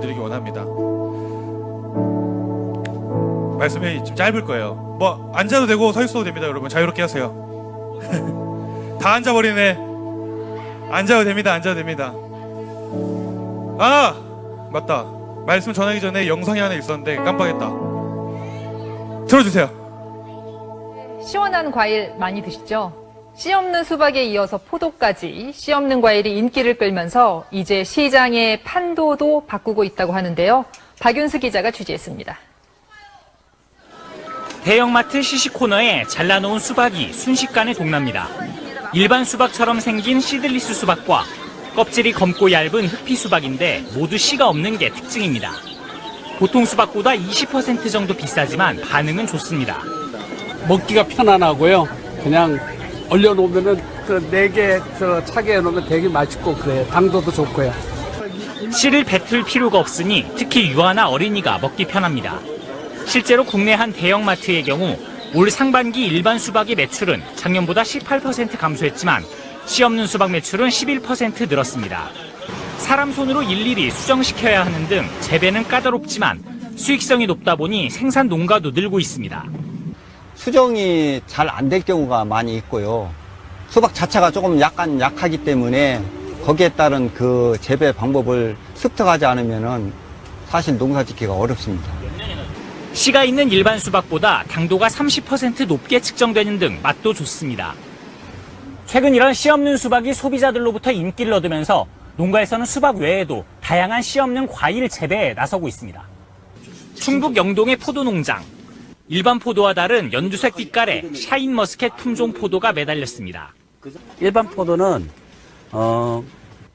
알려드리기 원합니다. 말씀이 좀 짧을 거예요. 뭐 앉아도 되고 서 있어도 됩니다. 여러분 자유롭게 하세요. 다 앉아버리네. 앉아도 됩니다. 앉아도 됩니다. 아 맞다. 말씀 전하기 전에 영상이 하나 있었는데 깜빡했다. 들어주세요. 시원한 과일 많이 드시죠? 씨 없는 수박에 이어서 포도까지 씨 없는 과일이 인기를 끌면서 이제 시장의 판도도 바꾸고 있다고 하는데요. 박윤수 기자가 취재했습니다. 대형마트 시식코너에 잘라놓은 수박이 순식간에 동납니다. 일반 수박처럼 생긴 시들리스 수박과 껍질이 검고 얇은 흑피 수박인데 모두 씨가 없는 게 특징입니다. 보통 수박보다 20% 정도 비싸지만 반응은 좋습니다. 먹기가 편안하고요. 그냥 얼려놓으면은 그 4개 차게 해놓으면 되게 맛있고 그래요. 당도도 좋고요. 씨를 뱉을 필요가 없으니 특히 유아나 어린이가 먹기 편합니다. 실제로 국내 한 대형마트의 경우 올 상반기 일반 수박의 매출은 작년보다 18% 감소했지만 씨 없는 수박 매출은 11% 늘었습니다. 사람 손으로 일일이 수정시켜야 하는 등 재배는 까다롭지만 수익성이 높다 보니 생산 농가도 늘고 있습니다. 수정이 잘 안 될 경우가 많이 있고요. 수박 자체가 조금 약하기 때문에 거기에 따른 그 재배 방법을 습득하지 않으면은 사실 농사 짓기가 어렵습니다. 씨가 있는 일반 수박보다 당도가 30% 높게 측정되는 등 맛도 좋습니다. 최근 이런 씨 없는 수박이 소비자들로부터 인기를 얻으면서 농가에서는 수박 외에도 다양한 씨 없는 과일 재배에 나서고 있습니다. 충북 영동의 포도농장. 일반 포도와 다른 연두색 빛깔의 샤인머스켓 품종 포도가 매달렸습니다. 일반 포도는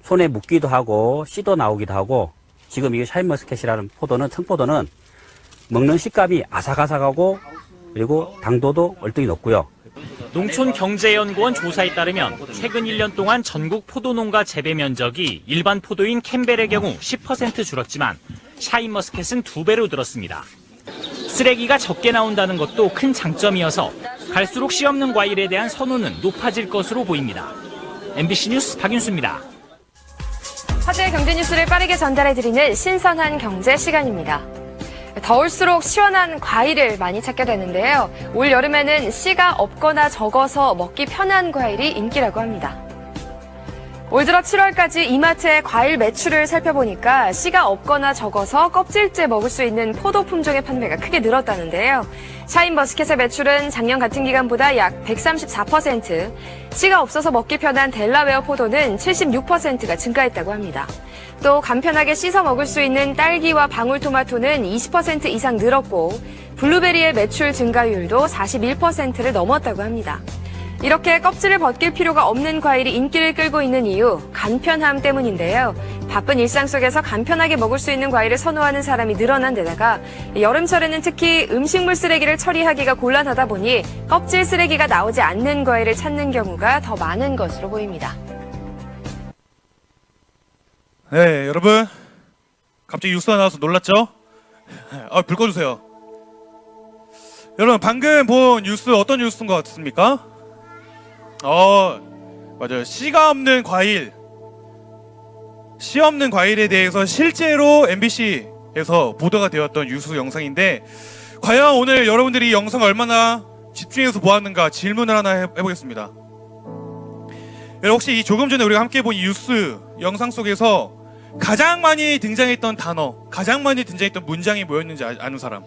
손에 묻기도 하고 씨도 나오기도 하고 지금 이게 샤인머스켓이라는 포도는 청포도는 먹는 식감이 아삭아삭하고 그리고 당도도 월등히 높고요. 농촌경제연구원 조사에 따르면 최근 1년 동안 전국 포도농가 재배 면적이 일반 포도인 캠벨의 경우 10% 줄었지만 샤인머스켓은 2배로 늘었습니다. 쓰레기가 적게 나온다는 것도 큰 장점이어서 갈수록 씨 없는 과일에 대한 선호는 높아질 것으로 보입니다. MBC 뉴스 박윤수입니다. 화제의 경제 뉴스를 빠르게 전달해드리는 신선한 경제 시간입니다. 더울수록 시원한 과일을 많이 찾게 되는데요. 올 여름에는 씨가 없거나 적어서 먹기 편한 과일이 인기라고 합니다. 올 들어 7월까지 이마트의 과일 매출을 살펴보니까 씨가 없거나 적어서 껍질째 먹을 수 있는 포도 품종의 판매가 크게 늘었다는데요. 샤인머스켓의 매출은 작년 같은 기간보다 약 134%, 씨가 없어서 먹기 편한 델라웨어 포도는 76%가 증가했다고 합니다. 또 간편하게 씻어 먹을 수 있는 딸기와 방울토마토는 20% 이상 늘었고 블루베리의 매출 증가율도 41%를 넘었다고 합니다. 이렇게 껍질을 벗길 필요가 없는 과일이 인기를 끌고 있는 이유, 간편함 때문인데요. 바쁜 일상 속에서 간편하게 먹을 수 있는 과일을 선호하는 사람이 늘어난 데다가 여름철에는 특히 음식물 쓰레기를 처리하기가 곤란하다 보니 껍질 쓰레기가 나오지 않는 과일을 찾는 경우가 더 많은 것으로 보입니다. 네, 여러분 갑자기 뉴스가 나와서 놀랐죠? 불 꺼주세요. 여러분 방금 본 뉴스 어떤 뉴스인 것 같습니까? 맞아요. 씨가 없는 과일, 씨 없는 과일에 대해서 실제로 MBC에서 보도가 되었던 뉴스 영상인데 과연 오늘 여러분들이 이 영상을 얼마나 집중해서 보았는가 질문을 하나 해보겠습니다. 여러분 혹시 조금 전에 우리가 함께 본 이 뉴스 영상 속에서 가장 많이 등장했던 단어, 가장 많이 등장했던 문장이 뭐였는지 아는 사람?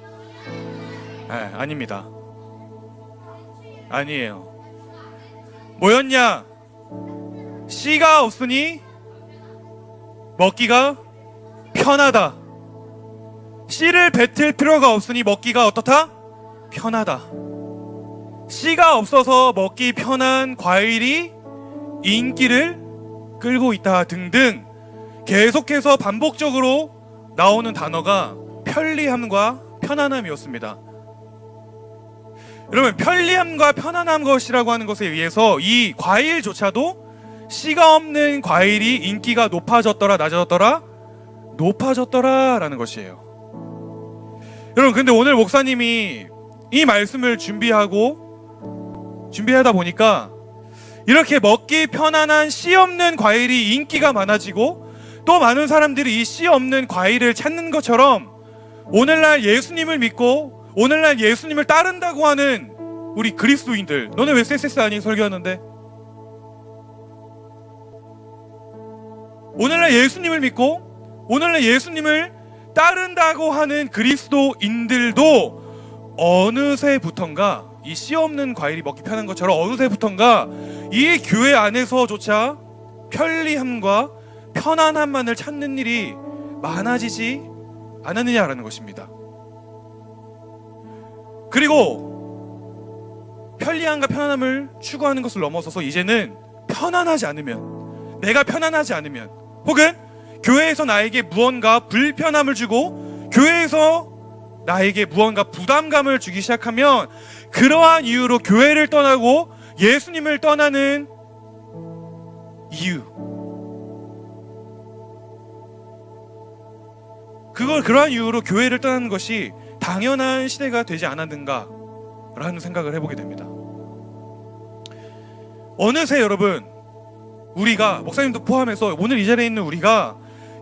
아닙니다. 아니에요. 뭐였냐? 씨가 없으니 먹기가 편하다. 씨를 뱉을 필요가 없으니 먹기가 어떻다? 편하다. 씨가 없어서 먹기 편한 과일이 인기를 끌고 있다 등등 계속해서 반복적으로 나오는 단어가 편리함과 편안함이었습니다. 여러분 편리함과 편안한 것이라고 하는 것에 의해서 이 과일조차도 씨가 없는 과일이 인기가 높아졌더라 낮아졌더라? 높아졌더라 라는 것이에요. 여러분 근데 오늘 목사님이 이 말씀을 준비하다 보니까 이렇게 먹기 편안한 씨 없는 과일이 인기가 많아지고 또 많은 사람들이 이 씨 없는 과일을 찾는 것처럼 오늘날 예수님을 믿고 오늘날 예수님을 따른다고 하는 우리 그리스도인들, 너네 왜 SSS 아니 설교하는데? 오늘날 예수님을 믿고 오늘날 예수님을 따른다고 하는 그리스도인들도 어느새부턴가 이 씨 없는 과일이 먹기 편한 것처럼 어느새부턴가 이 교회 안에서조차 편리함과 편안함만을 찾는 일이 많아지지 않았느냐라는 것입니다. 그리고 편리함과 편안함을 추구하는 것을 넘어서서 이제는 편안하지 않으면, 내가 편안하지 않으면, 혹은 교회에서 나에게 무언가 불편함을 주고 교회에서 나에게 무언가 부담감을 주기 시작하면 그러한 이유로 교회를 떠나고 예수님을 떠나는 이유, 그러한 이유로 교회를 떠나는 것이 당연한 시대가 되지 않았는가 라는 생각을 해보게 됩니다. 어느새 여러분, 우리가, 목사님도 포함해서 오늘 이 자리에 있는 우리가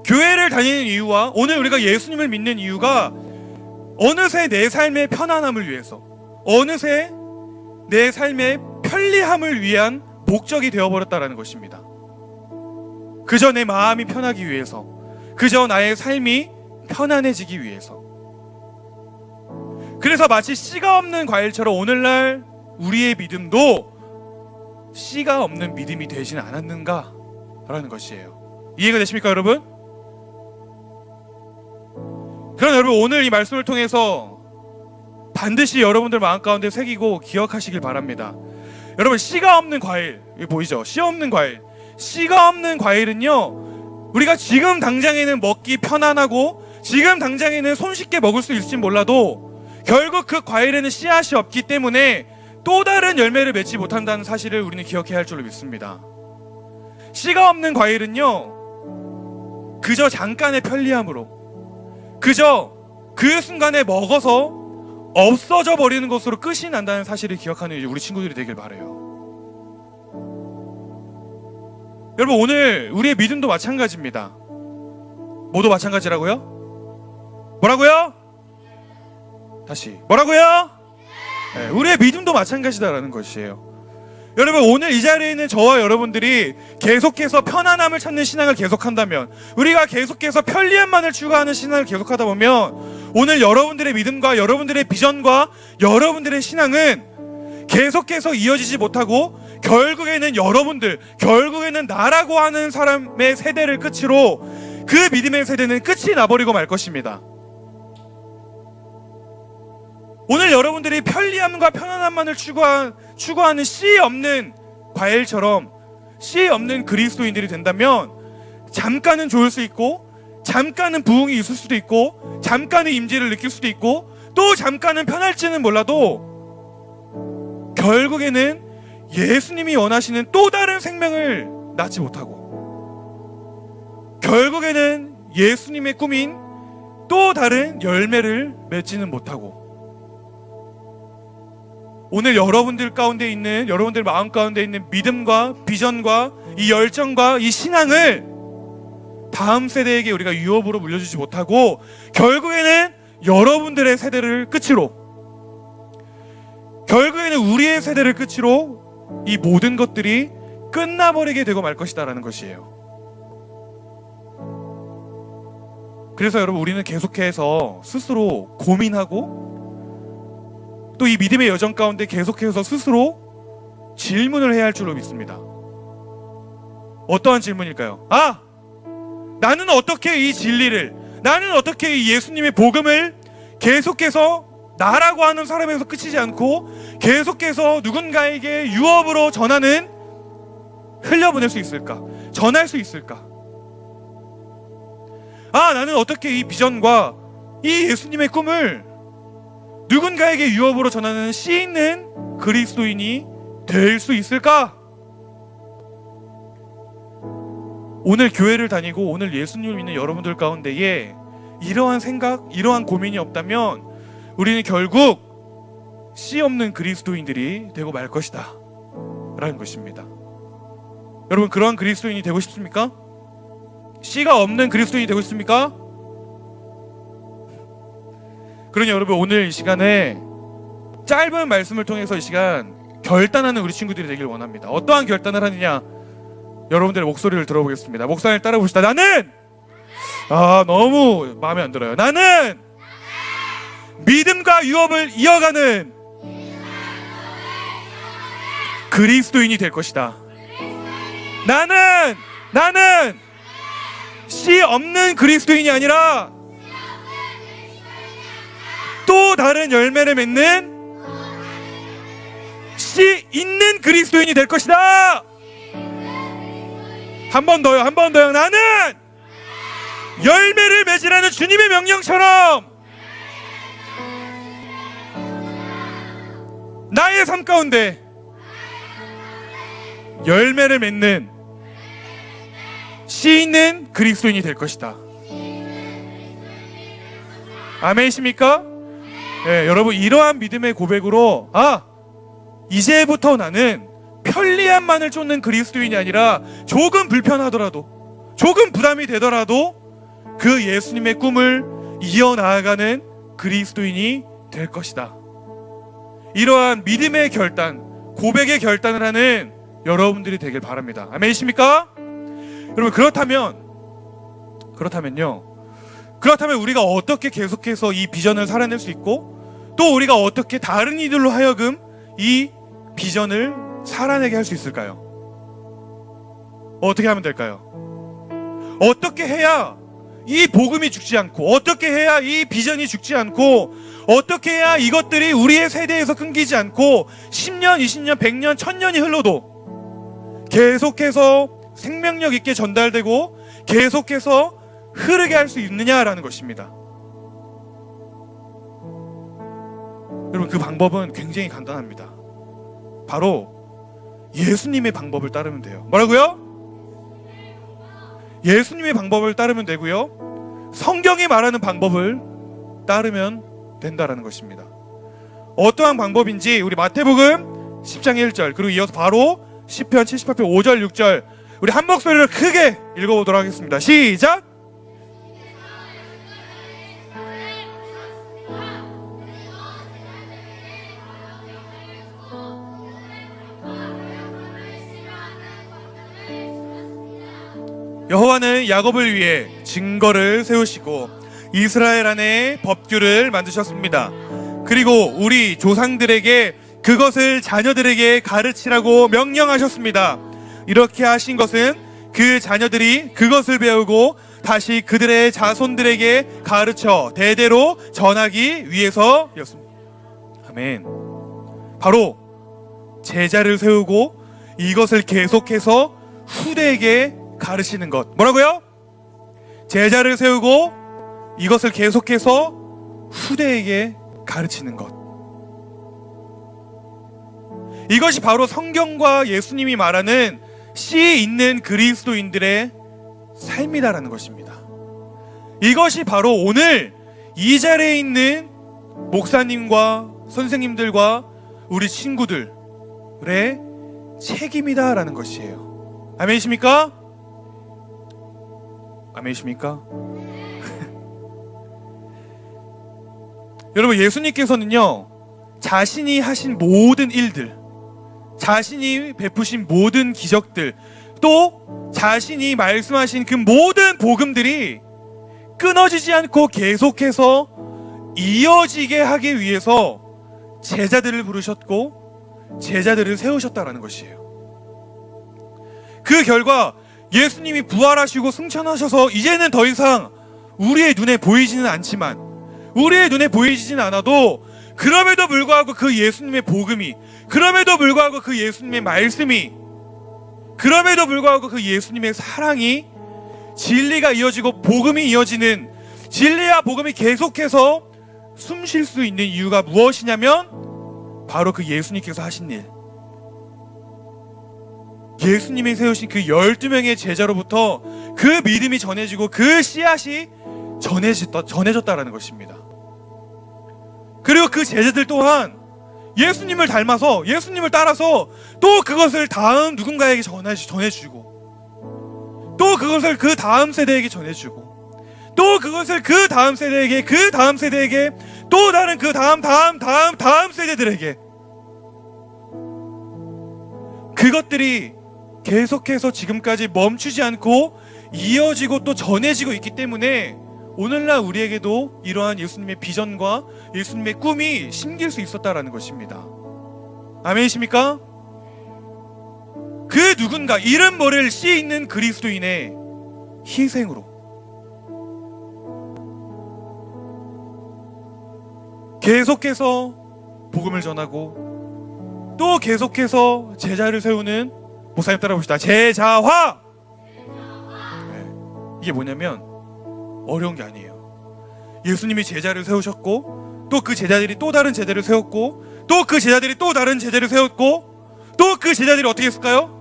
교회를 다니는 이유와 오늘 우리가 예수님을 믿는 이유가 어느새 내 삶의 편안함을 위해서, 어느새 내 삶의 편리함을 위한 목적이 되어버렸다는 것입니다. 그저 내 마음이 편하기 위해서, 그저 나의 삶이 편안해지기 위해서. 그래서 마치 씨가 없는 과일처럼 오늘날 우리의 믿음도 씨가 없는 믿음이 되지는 않았는가 라는 것이에요. 이해가 되십니까 여러분? 그럼 여러분, 오늘 이 말씀을 통해서 반드시 여러분들 마음 가운데 새기고 기억하시길 바랍니다. 여러분, 씨가 없는 과일, 이거 보이죠? 씨 없는 과일. 씨가 없는 과일은요, 우리가 지금 당장에는 먹기 편안하고 지금 당장에는 손쉽게 먹을 수 있을지 몰라도 결국 그 과일에는 씨앗이 없기 때문에 또 다른 열매를 맺지 못한다는 사실을 우리는 기억해야 할 줄로 믿습니다. 씨가 없는 과일은요, 그저 잠깐의 편리함으로, 그저 그 순간에 먹어서 없어져 버리는 것으로 끝이 난다는 사실을 기억하는 우리 친구들이 되길 바라요. 여러분, 오늘 우리의 믿음도 마찬가지입니다. 모두 마찬가지라고요? 뭐라고요? 다시 뭐라고요? 네, 우리의 믿음도 마찬가지다라는 것이에요. 여러분, 오늘 이 자리에 있는 저와 여러분들이 계속해서 편안함을 찾는 신앙을 계속한다면, 우리가 계속해서 편리함만을 추구하는 신앙을 계속하다 보면 오늘 여러분들의 믿음과 여러분들의 비전과 여러분들의 신앙은 계속해서 이어지지 못하고 결국에는 여러분들, 결국에는 나라고 하는 사람의 세대를 끝으로 그 믿음의 세대는 끝이 나버리고 말 것입니다. 오늘 여러분들이 편리함과 편안함만을 추구하는 씨 없는 과일처럼 씨 없는 그리스도인들이 된다면 잠깐은 좋을 수 있고, 잠깐은 부흥이 있을 수도 있고, 잠깐의 임재를 느낄 수도 있고, 또 잠깐은 편할지는 몰라도 결국에는 예수님이 원하시는 또 다른 생명을 낳지 못하고, 결국에는 예수님의 꿈인 또 다른 열매를 맺지는 못하고, 오늘 여러분들 가운데 있는, 여러분들 마음 가운데 있는 믿음과 비전과 이 열정과 이 신앙을 다음 세대에게 우리가 유업으로 물려주지 못하고 결국에는 여러분들의 세대를 끝으로, 결국에는 우리의 세대를 끝으로 이 모든 것들이 끝나버리게 되고 말 것이다라는 것이에요. 그래서 여러분, 우리는 계속해서 스스로 고민하고 또 이 믿음의 여정 가운데 계속해서 스스로 질문을 해야 할 줄로 믿습니다. 어떠한 질문일까요? 나는 어떻게 이 진리를, 나는 어떻게 이 예수님의 복음을 계속해서 나라고 하는 사람에서 끝이지 않고 계속해서 누군가에게 유업으로 흘려보낼 수 있을까? 전할 수 있을까? 나는 어떻게 이 비전과 이 예수님의 꿈을 누군가에게 유업으로 전하는 씨 있는 그리스도인이 될 수 있을까? 오늘 교회를 다니고 오늘 예수님을 믿는 여러분들 가운데에 이러한 생각, 이러한 고민이 없다면 우리는 결국 씨 없는 그리스도인들이 되고 말 것이다 라는 것입니다. 여러분, 그러한 그리스도인이 되고 싶습니까? 씨가 없는 그리스도인이 되고 있습니까? 그러니 여러분, 오늘 이 시간에 짧은 말씀을 통해서 이 시간 결단하는 우리 친구들이 되길 원합니다. 어떠한 결단을 하느냐, 여러분들의 목소리를 들어보겠습니다. 목사님 따라 봅시다. 나는 너무 마음에 안 들어요. 나는 믿음과 유업을 이어가는 그리스도인이 될 것이다. 나는 씨 없는 그리스도인이 아니라 또 다른 열매를 맺는 씨 있는 그리스도인이 될 것이다. 한 번 더요. 나는 열매를 맺으라는 주님의 명령처럼 나의 삶 가운데 열매를 맺는 씨 있는 그리스도인이 될 것이다. 아멘이십니까? 네, 여러분, 이러한 믿음의 고백으로 이제부터 나는 편리함만을 쫓는 그리스도인이 아니라 조금 불편하더라도, 조금 부담이 되더라도 그 예수님의 꿈을 이어나가는 그리스도인이 될 것이다. 이러한 믿음의 결단, 고백의 결단을 하는 여러분들이 되길 바랍니다. 아멘이십니까? 여러분, 그렇다면 우리가 어떻게 계속해서 이 비전을 살아낼 수 있고, 또 우리가 어떻게 다른 이들로 하여금 이 비전을 살아내게 할 수 있을까요? 어떻게 하면 될까요? 어떻게 해야 이 복음이 죽지 않고, 어떻게 해야 이 비전이 죽지 않고, 어떻게 해야 이것들이 우리의 세대에서 끊기지 않고 10년, 20년, 100년, 1000년이 흘러도 계속해서 생명력 있게 전달되고 계속해서 흐르게 할 수 있느냐라는 것입니다. 여러분, 그 방법은 굉장히 간단합니다. 바로 예수님의 방법을 따르면 돼요. 뭐라고요? 예수님의 방법을 따르면 되고요, 성경이 말하는 방법을 따르면 된다라는 것입니다. 어떠한 방법인지 우리 마태복음 10장 1절, 그리고 이어서 바로 시편 78편 5절 6절 우리 한 목소리로 크게 읽어보도록 하겠습니다. 시작! 여호와는 야곱을 위해 증거를 세우시고 이스라엘 안에 법규를 만드셨습니다. 그리고 우리 조상들에게 그것을 자녀들에게 가르치라고 명령하셨습니다. 이렇게 하신 것은 그 자녀들이 그것을 배우고 다시 그들의 자손들에게 가르쳐 대대로 전하기 위해서였습니다. 아멘. 바로 제자를 세우고 이것을 계속해서 후대에게 가르치는 것. 뭐라고요? 제자를 세우고 이것을 계속해서 후대에게 가르치는 것. 이것이 바로 성경과 예수님이 말하는 씨 있는 그리스도인들의 삶이다라는 것입니다. 이것이 바로 오늘 이 자리에 있는 목사님과 선생님들과 우리 친구들의 책임이다라는 것이에요. 아멘이십니까? 아멘이십니까? 여러분, 예수님께서는요, 자신이 하신 모든 일들, 자신이 베푸신 모든 기적들, 또 자신이 말씀하신 그 모든 복음들이 끊어지지 않고 계속해서 이어지게 하기 위해서 제자들을 부르셨고 제자들을 세우셨다라는 것이에요. 그 결과 예수님이 부활하시고 승천하셔서 이제는 더 이상 우리의 눈에 보이지는 않지만, 우리의 눈에 보이지는 않아도 그럼에도 불구하고 그 예수님의 복음이, 그럼에도 불구하고 그 예수님의 말씀이, 그럼에도 불구하고 그 예수님의 사랑이, 진리가 이어지고 복음이 이어지는, 진리와 복음이 계속해서 숨 쉴 수 있는 이유가 무엇이냐면 바로 그 예수님께서 하신 일, 예수님이 세우신 그 12명의 제자로부터 그 믿음이 전해지고 그 씨앗이 전해졌다라는 것입니다. 그리고 그 제자들 또한 예수님을 닮아서, 예수님을 따라서 또 그것을 다음 누군가에게 전해주고, 또 그것을 그 다음 세대에게 전해주고, 또 그것을 그 다음 세대에게, 그 다음 세대에게, 또 다른 그 다음 세대들에게, 그것들이 계속해서 지금까지 멈추지 않고 이어지고 또 전해지고 있기 때문에 오늘날 우리에게도 이러한 예수님의 비전과 예수님의 꿈이 심길 수 있었다라는 것입니다. 아멘이십니까? 그 누군가, 이름 모를 씨 있는 그리스도인의 희생으로 계속해서 복음을 전하고 또 계속해서 제자를 세우는, 목사님 따라 봅시다. 제자화! 네. 이게 뭐냐면 어려운 게 아니에요. 예수님이 제자를 세우셨고 또 그 제자들이 또 다른 제자를 세웠고 또 그 제자들이 또 다른 제자를 세웠고 또 그 제자들이 어떻게 했을까요?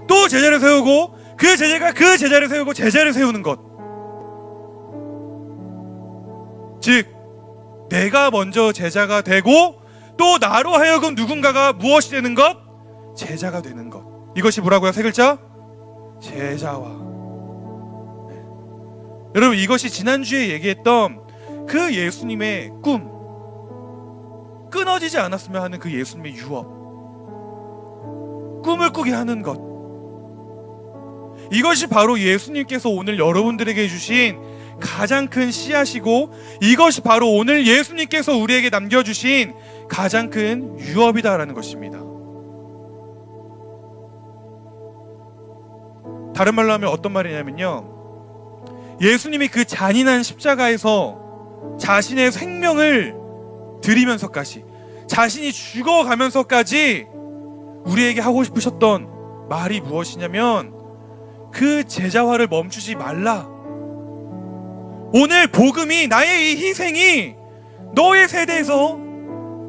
또 제자를 세우고 그 제자가 그 제자를 세우고 제자를 세우는 것. 즉 내가 먼저 제자가 되고 또 나로 하여금 누군가가 무엇이 되는 것? 제자가 되는 것. 이것이 뭐라고요? 세 글자? 제자화. 네. 여러분, 이것이 지난주에 얘기했던 그 예수님의 꿈, 끊어지지 않았으면 하는 그 예수님의 유업, 꿈을 꾸게 하는 것, 이것이 바로 예수님께서 오늘 여러분들에게 주신 가장 큰 씨앗이고, 이것이 바로 오늘 예수님께서 우리에게 남겨주신 가장 큰 유업이다라는 것입니다. 다른 말로 하면 어떤 말이냐면요, 예수님이 그 잔인한 십자가에서 자신의 생명을 드리면서까지, 자신이 죽어가면서까지 우리에게 하고 싶으셨던 말이 무엇이냐면, 그 제자화를 멈추지 말라. 오늘 복음이, 나의 이 희생이 너의 세대에서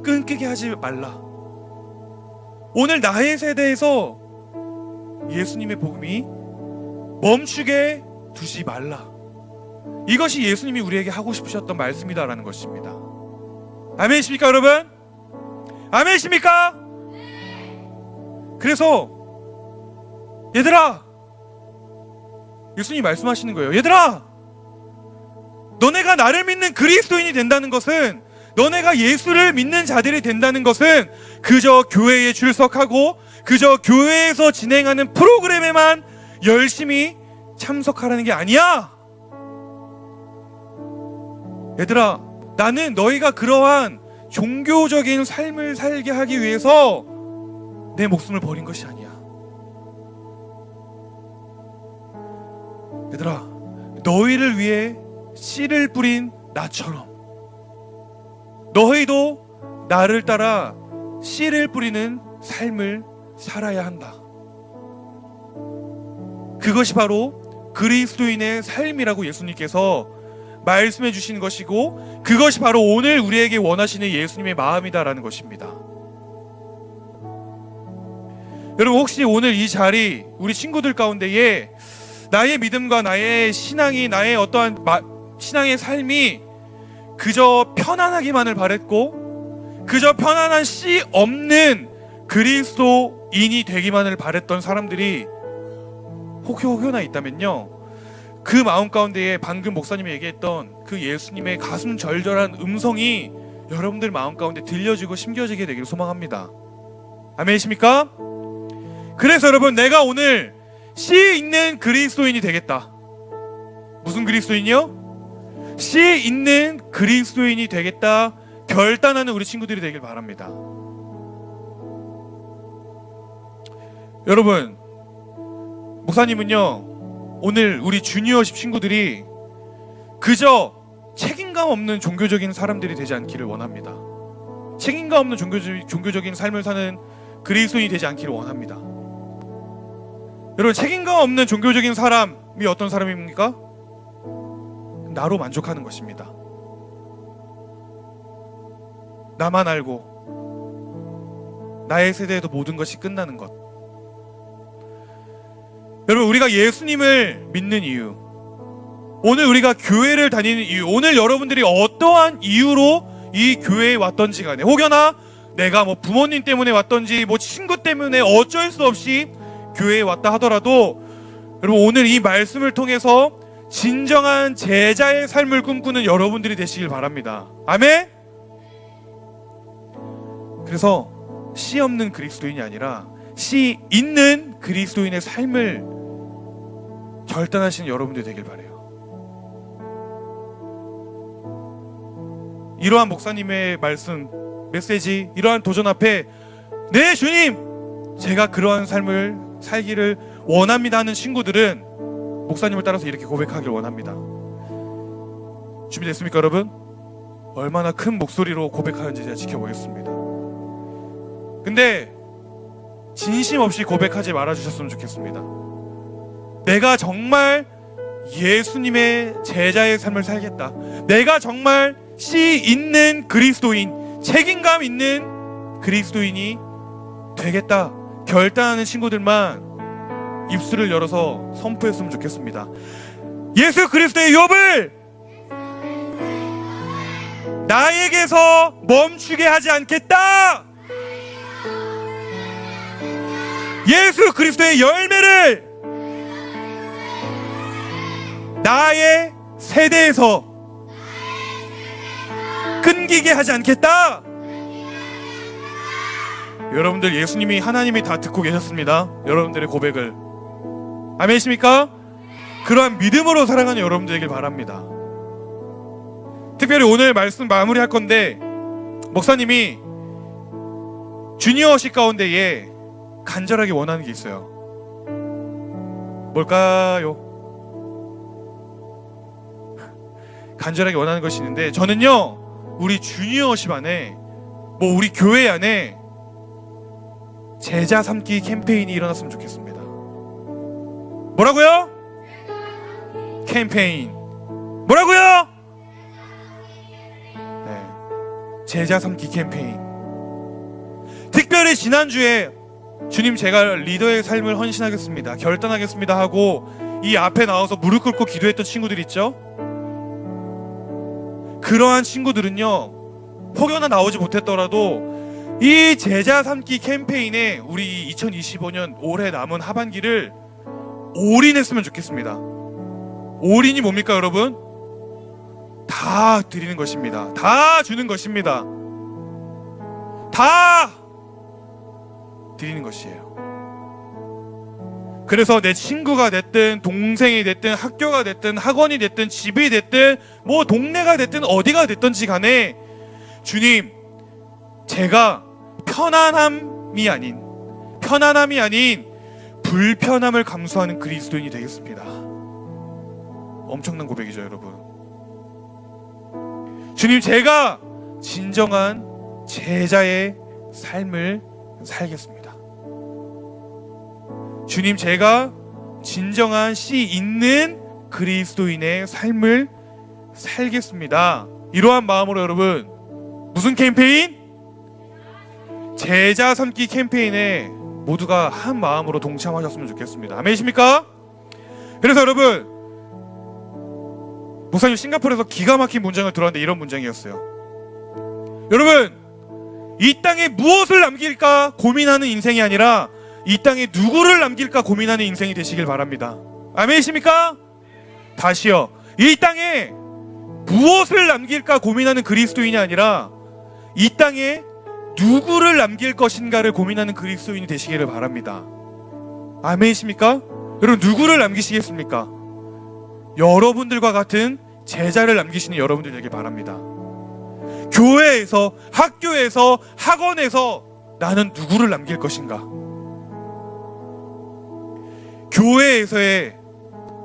끊기게 하지 말라. 오늘 나의 세대에서 예수님의 복음이 멈추게 두지 말라. 이것이 예수님이 우리에게 하고 싶으셨던 말씀이다라는 것입니다. 아멘이십니까, 여러분? 아멘이십니까? 그래서 얘들아, 예수님이 말씀하시는 거예요. 얘들아, 너네가 나를 믿는 그리스도인이 된다는 것은, 너네가 예수를 믿는 자들이 된다는 것은 그저 교회에 출석하고 그저 교회에서 진행하는 프로그램에만 열심히 참석하라는 게 아니야. 얘들아, 나는 너희가 그러한 종교적인 삶을 살게 하기 위해서 내 목숨을 버린 것이 아니야. 얘들아, 너희를 위해 씨를 뿌린 나처럼 너희도 나를 따라 씨를 뿌리는 삶을 살아야 한다. 그것이 바로 그리스도인의 삶이라고 예수님께서 말씀해 주신 것이고, 그것이 바로 오늘 우리에게 원하시는 예수님의 마음이다라는 것입니다. 여러분, 혹시 오늘 이 자리, 우리 친구들 가운데에 나의 믿음과 나의 신앙이, 나의 어떠한 신앙의 삶이 그저 편안하기만을 바랬고 그저 편안한 씨 없는 그리스도인이 되기만을 바랬던 사람들이 혹여나 있다면요, 그 마음 가운데에 방금 목사님이 얘기했던 그 예수님의 가슴 절절한 음성이 여러분들 마음 가운데 들려지고 심겨지게 되기를 소망합니다. 아멘이십니까? 그래서 여러분, 내가 오늘 씨 있는 그리스도인이 되겠다. 무슨 그리스도인이요? 씨 있는 그리스도인이 되겠다 결단하는 우리 친구들이 되길 바랍니다. 여러분, 목사님은요, 오늘 우리 주니어십 친구들이 그저 책임감 없는 종교적인 사람들이 되지 않기를 원합니다. 책임감 없는 종교적인 삶을 사는 그리스도인이 되지 않기를 원합니다. 여러분, 책임감 없는 종교적인 사람이 어떤 사람입니까? 나로 만족하는 것입니다. 나만 알고 나의 세대에도 모든 것이 끝나는 것. 여러분, 우리가 예수님을 믿는 이유, 오늘 우리가 교회를 다니는 이유, 오늘 여러분들이 어떠한 이유로 이 교회에 왔던지 간에, 혹여나 내가 뭐 부모님 때문에 왔던지 뭐 친구 때문에 어쩔 수 없이 교회에 왔다 하더라도, 여러분 오늘 이 말씀을 통해서 진정한 제자의 삶을 꿈꾸는 여러분들이 되시길 바랍니다. 아멘. 그래서 씨 없는 그리스도인이 아니라 씨 있는 그리스도인의 삶을 결단하시는 여러분들이 되길 바라요. 이러한 목사님의 말씀, 메시지, 이러한 도전 앞에 네 주님, 제가 그러한 삶을 살기를 원합니다 하는 친구들은 목사님을 따라서 이렇게 고백하길 원합니다. 준비됐습니까 여러분? 얼마나 큰 목소리로 고백하는지 제가 지켜보겠습니다. 근데 진심 없이 고백하지 말아주셨으면 좋겠습니다. 내가 정말 예수님의 제자의 삶을 살겠다, 내가 정말 씨 있는 그리스도인, 책임감 있는 그리스도인이 되겠다 결단하는 친구들만 입술을 열어서 선포했으면 좋겠습니다. 예수 그리스도의 유업을 나에게서 멈추게 하지 않겠다. 예수 그리스도의 열매를 나의 세대에서 끊기게 하지 않겠다. 여러분들 예수님이, 하나님이 다 듣고 계셨습니다. 여러분들의 고백을. 아멘이십니까? 그러한 믿음으로 살아가는 여러분들에게 바랍니다. 특별히 오늘 말씀 마무리할 건데 목사님이 주니어십 가운데에 간절하게 원하는 게 있어요. 뭘까요? 간절하게 원하는 것이 있는데, 저는요 우리 주니어십 안에, 우리 교회 안에 제자 삼기 캠페인이 일어났으면 좋겠습니다. 뭐라고요? 캠페인. 뭐라고요? 네, 제자 삼기 캠페인. 특별히 지난주에 주님, 제가 리더의 삶을 헌신하겠습니다, 결단하겠습니다 하고 이 앞에 나와서 무릎 꿇고 기도했던 친구들 있죠? 그러한 친구들은요 혹여나 나오지 못했더라도 이 제자 삼기 캠페인에 우리 2025년 올해 남은 하반기를 올인했으면 좋겠습니다. 올인이 뭡니까 여러분? 다 드리는 것입니다. 다 주는 것입니다. 다 드리는 것이에요. 그래서 내 친구가 됐든 동생이 됐든 학교가 됐든 학원이 됐든 집이 됐든 동네가 됐든 어디가 됐든지 간에 주님, 제가 편안함이 아닌 불편함을 감수하는 그리스도인이 되겠습니다. 엄청난 고백이죠 여러분. 주님, 제가 진정한 제자의 삶을 살겠습니다. 주님, 제가 진정한 씨 있는 그리스도인의 삶을 살겠습니다. 이러한 마음으로 여러분, 무슨 캠페인? 제자 삼기 캠페인에 모두가 한 마음으로 동참하셨으면 좋겠습니다. 아멘이십니까? 그래서 여러분, 목사님 싱가포르에서 기가 막힌 문장을 들었는데 이런 문장이었어요. 여러분, 이 땅에 무엇을 남길까 고민하는 인생이 아니라 이 땅에 누구를 남길까 고민하는 인생이 되시길 바랍니다. 아멘이십니까? 다시요. 이 땅에 무엇을 남길까 고민하는 그리스도인이 아니라 이 땅에 누구를 남길 것인가를 고민하는 그리스도인이 되시기를 바랍니다. 아멘이십니까? 여러분, 누구를 남기시겠습니까? 여러분들과 같은 제자를 남기시는 여러분들 되길 바랍니다. 교회에서, 학교에서, 학원에서 나는 누구를 남길 것인가? 교회에서의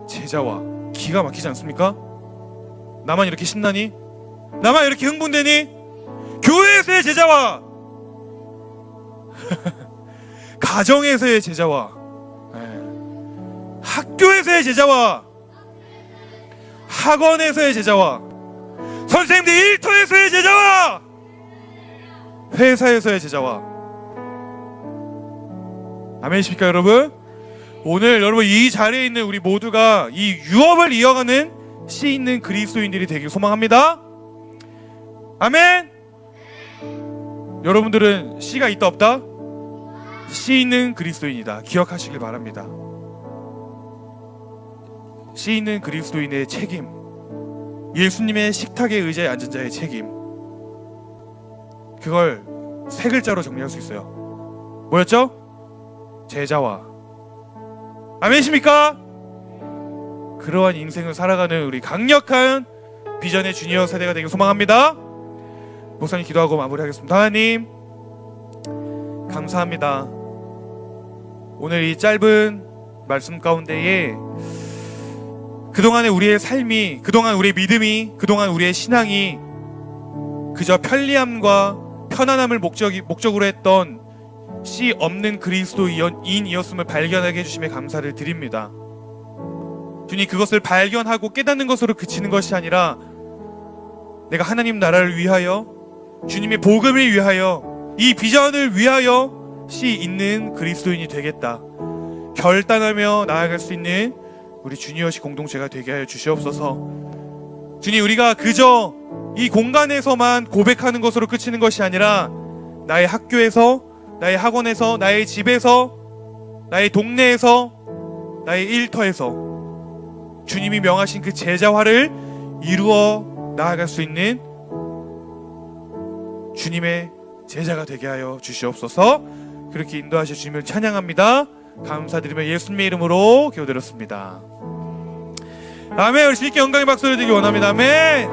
제자와 기가 막히지 않습니까? 나만 이렇게 신나니? 나만 이렇게 흥분되니? 교회에서의 제자와 가정에서의 제자와 학교에서의 제자와 학원에서의 제자와 선생님들 일터에서의 제자와 회사에서의 제자와. 아멘이십니까 여러분? 오늘 여러분 이 자리에 있는 우리 모두가 이 유업을 이어가는 씨 있는 그리스도인들이 되길 소망합니다. 아멘. 여러분들은 씨가 있다 없다? 씨 있는 그리스도인이다 기억하시길 바랍니다. 씨 있는 그리스도인의 책임, 예수님의 식탁에 의자에 앉은 자의 책임, 그걸 세 글자로 정리할 수 있어요. 뭐였죠? 제자화. 아멘이십니까? 그러한 인생을 살아가는 우리 강력한 비전의 주니어 세대가 되길 소망합니다. 목사님 기도하고 마무리하겠습니다. 하나님 감사합니다. 오늘 이 짧은 말씀 가운데에 그동안의 우리의 삶이, 그동안 우리의 믿음이, 그동안 우리의 신앙이 그저 편리함과 편안함을 목적으로 했던 씨 없는 그리스도인이었음을 발견하게 해주심에 감사를 드립니다. 주님, 그것을 발견하고 깨닫는 것으로 그치는 것이 아니라 내가 하나님 나라를 위하여, 주님의 복음을 위하여, 이 비전을 위하여 씨 있는 그리스도인이 되겠다 결단하며 나아갈 수 있는 우리 주니어시 공동체가 되게 하여 주시옵소서. 주님, 우리가 그저 이 공간에서만 고백하는 것으로 그치는 것이 아니라 나의 학교에서, 나의 학원에서, 나의 집에서, 나의 동네에서, 나의 일터에서 주님이 명하신 그 제자화를 이루어 나아갈 수 있는 주님의 제자가 되게 하여 주시옵소서. 그렇게 인도하실 주님을 찬양합니다. 감사드리며 예수님의 이름으로 기도드렸습니다. 아멘. 우리 주님께 영광의 박수를 드리기 원합니다. 아멘.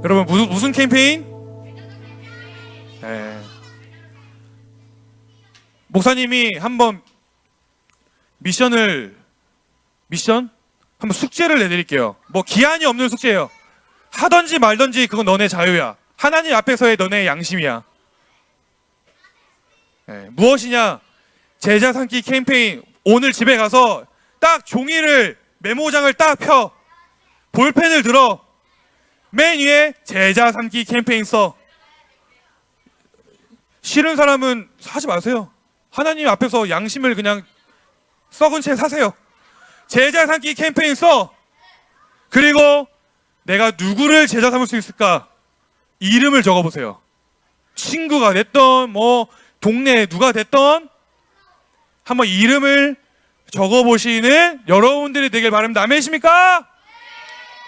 여러분, 무슨 캠페인? 네. 목사님이 한번 미션? 한번 숙제를 내드릴게요. 뭐 기한이 없는 숙제예요. 하던지 말던지 그건 너네 자유야. 하나님 앞에서의 너네 양심이야. 네. 무엇이냐? 제자 삼기 캠페인. 오늘 집에 가서 딱 종이를, 메모장을 딱 펴, 볼펜을 들어, 맨 위에 제자 삼기 캠페인 써. 싫은 사람은 하지 마세요. 하나님 앞에서 양심을 그냥 썩은 채 사세요. 제자 삼기 캠페인 써. 그리고 내가 누구를 제자 삼을 수 있을까? 이름을 적어보세요. 친구가 됐던 뭐 동네 누가 됐던 한번 이름을 적어보시는 여러분들이 되길 바랍니다. 아멘이십니까?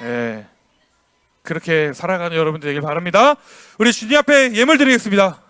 네. 그렇게 살아가는 여러분들 되길 바랍니다. 우리 주님 앞에 예물 드리겠습니다.